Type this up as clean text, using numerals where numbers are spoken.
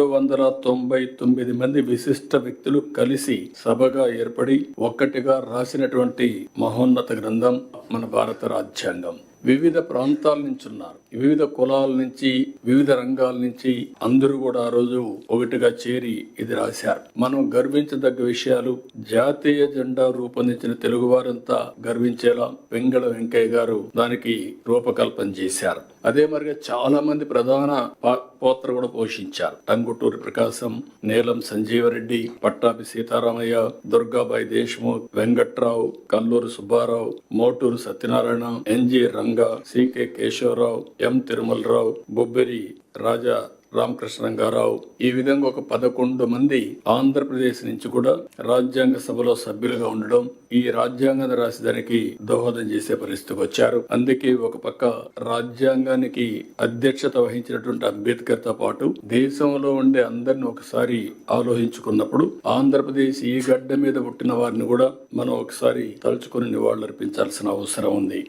299 మంది విశిష్ట వ్యక్తులు కలిసి సభగా ఏర్పడి ఒక్కటిగా రాసినటువంటి మహోన్నత గ్రంథం మన భారత రాజ్యాంగం. వివిధ ప్రాంతాల నుంచి ఉన్నారు, వివిధ కులాల నుంచి, వివిధ రంగాల నుంచి అందరూ కూడా ఆ రోజు ఒకటిగా చేరి ఇది రాశారు. మనం గర్వించదగ్గ విషయాలు, జాతీయ జెండా రూపొందించిన తెలుగు వారంతా గర్వించేలా వెంగళ వెంకయ్య గారు దానికి రూపకల్పన చేశారు. అదే మరిగా చాలా మంది ప్రధాన పాత్ర కూడా పోషించారు. టంగుటూరి ప్రకాశం, నీలం సంజీవరెడ్డి, పట్టాభి సీతారామయ్య, దుర్గాబాయి దేశ్ముఖ్, వెంకట్రావు, కల్లూరు సుబ్బారావు, మోటూరు సత్యనారాయణ, ఎన్జి రంగా, సికే కేశవరావు, ఎం తిరుమలరావు, బొబ్బిరి రాజా రామకృష్ణరంగారావు, ఈ విధంగా ఒక 11 మంది ఆంధ్రప్రదేశ్ నుంచి కూడా రాజ్యాంగ సభలో సభ్యులుగా ఉండడం, ఈ రాజ్యాంగాన్ని రాసేదానికి దోహదం చేసే పరిస్థితికి వచ్చారు. అందుకే ఒక పక్క రాజ్యాంగానికి అధ్యక్షత వహించినటువంటి అంబేద్కర్ తో పాటు దేశంలో ఉండే అందరిని ఒకసారి ఆలోచించుకున్నప్పుడు ఆంధ్రప్రదేశ్ ఈ గడ్డ మీద పుట్టిన వారిని కూడా మనం ఒకసారి తలుచుకుని నివాళులర్పించాల్సిన అవసరం ఉంది.